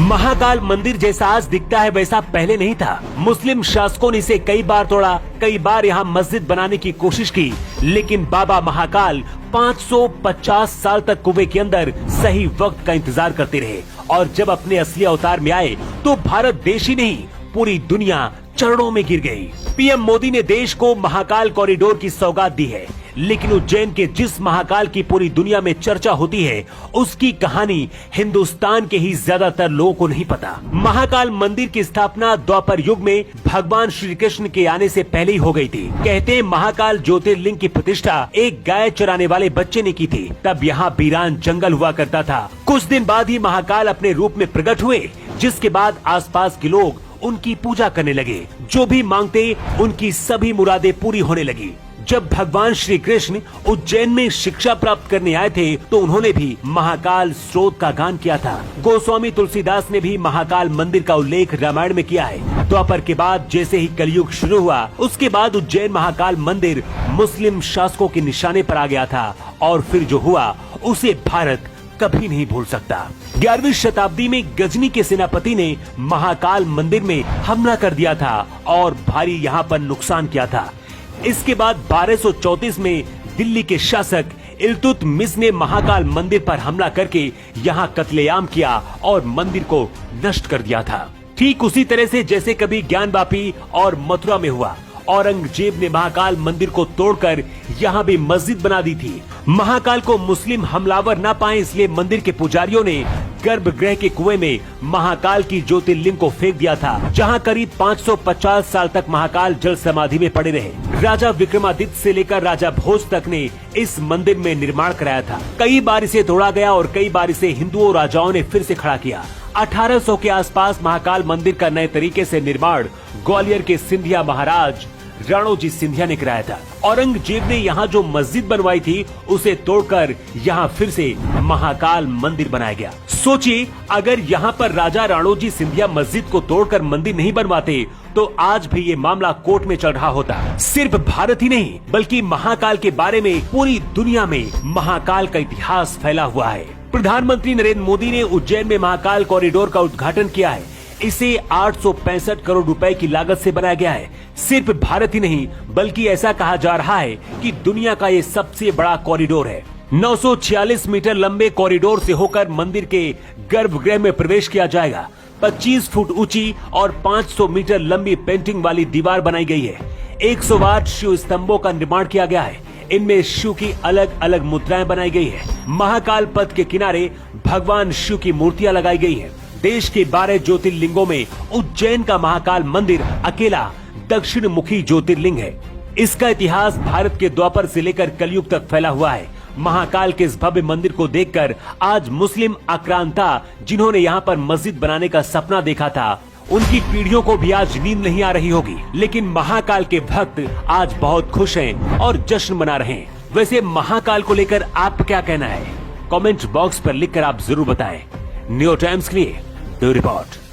महाकाल मंदिर जैसा आज दिखता है वैसा पहले नहीं था। मुस्लिम शासकों ने इसे कई बार तोड़ा, कई बार यहाँ मस्जिद बनाने की कोशिश की, लेकिन बाबा महाकाल 550 साल तक कुएं के अंदर सही वक्त का इंतजार करते रहे और जब अपने असली अवतार में आए तो भारत देश ही नहीं पूरी दुनिया चरणों में गिर गई। पीएम मोदी ने देश को महाकाल कॉरिडोर की सौगात दी है, लेकिन उज्जैन के जिस महाकाल की पूरी दुनिया में चर्चा होती है उसकी कहानी हिंदुस्तान के ही ज्यादातर लोगों को नहीं पता। महाकाल मंदिर की स्थापना द्वापर युग में भगवान श्री कृष्ण के आने से पहले ही हो गई थी। कहते हैं महाकाल ज्योतिर्लिंग की प्रतिष्ठा एक गाय चराने वाले बच्चे ने की थी। तब यहाँ वीरान जंगल हुआ करता था। कुछ दिन बाद ही महाकाल अपने रूप में प्रकट हुए, जिसके बाद आसपास के लोग उनकी पूजा करने लगे। जो भी मांगते उनकी सभी मुरादें पूरी होने लगी। जब भगवान श्री कृष्ण उज्जैन में शिक्षा प्राप्त करने आए थे तो उन्होंने भी महाकाल स्रोत का गान किया था। गोस्वामी तुलसीदास ने भी महाकाल मंदिर का उल्लेख रामायण में किया है। द्वापर के बाद जैसे ही कलयुग शुरू हुआ उसके बाद उज्जैन महाकाल मंदिर मुस्लिम शासकों के निशाने पर आ गया था और फिर जो हुआ उसे भारत कभी नहीं भूल सकता। 11वीं शताब्दी में गजनी के सेनापति ने महाकाल मंदिर में हमला कर दिया था और भारी यहाँ पर नुकसान किया था। इसके बाद 1234 में दिल्ली के शासक इल्तुतमिश ने महाकाल मंदिर पर हमला करके यहाँ कत्लेआम किया और मंदिर को नष्ट कर दिया था। ठीक उसी तरह से जैसे कभी ज्ञानवापी और मथुरा में हुआ, औरंगजेब ने महाकाल मंदिर को तोड़कर यहाँ भी मस्जिद बना दी थी। महाकाल को मुस्लिम हमलावर न पाए इसलिए मंदिर के पुजारियों ने गर्भगृह के कुएं में महाकाल की ज्योतिर्लिंग को फेंक दिया था, जहां करीब 550 साल तक महाकाल जल समाधि में पड़े रहे। राजा विक्रमादित्य से लेकर राजा भोज तक ने इस मंदिर में निर्माण कराया था। कई बार इसे तोड़ा गया और कई बार इसे हिंदुओं राजाओं ने फिर से खड़ा किया। 1800 के आसपास महाकाल मंदिर का नए तरीके से निर्माण ग्वालियर के सिंधिया महाराज राणोजी सिंधिया ने कराया था। औरंगजेब ने यहाँ जो मस्जिद बनवाई थी उसे तोड़कर यहाँ फिर से महाकाल मंदिर बनाया गया। सोचिए, अगर यहाँ पर राजा राणोजी सिंधिया मस्जिद को तोड़कर मंदिर नहीं बनवाते तो आज भी ये मामला कोर्ट में चल रहा होता। सिर्फ भारत ही नहीं बल्कि महाकाल के बारे में पूरी दुनिया में महाकाल का इतिहास फैला हुआ है। प्रधानमंत्री नरेंद्र मोदी ने उज्जैन में महाकाल कॉरिडोर का उद्घाटन किया है। इसे 865 करोड़ रुपए की लागत से बनाया गया है। सिर्फ भारत ही नहीं बल्कि ऐसा कहा जा रहा है कि दुनिया का ये सबसे बड़ा कॉरिडोर है। 946 मीटर लंबे कॉरिडोर से होकर मंदिर के गर्भगृह में प्रवेश किया जाएगा। 25 फुट ऊंची और 500 मीटर लंबी पेंटिंग वाली दीवार बनाई गई है। 108 शिव स्तंभों का निर्माण किया गया है। इनमें शिव की अलग अलग मुद्राएं बनाई गई है। महाकाल पथ के किनारे भगवान शिव की मूर्तियां लगाई गई है। देश के 12 ज्योतिर्लिंगों में उज्जैन का महाकाल मंदिर अकेला दक्षिण मुखी ज्योतिर्लिंग है। इसका इतिहास भारत के द्वापर से लेकर कलयुग तक फैला हुआ है। महाकाल के इस भव्य मंदिर को देखकर आज मुस्लिम आक्रांता जिन्होंने यहाँ पर मस्जिद बनाने का सपना देखा था उनकी पीढ़ियों को भी आज नींद नहीं आ रही होगी। लेकिन महाकाल के भक्त आज बहुत खुश हैं और जश्न मना रहे हैं। वैसे महाकाल को लेकर आप क्या कहना है? कमेंट बॉक्स पर लिखकर आप जरूर बताएं। न्यू टाइम्स के लिए ब्यूरो रिपोर्ट।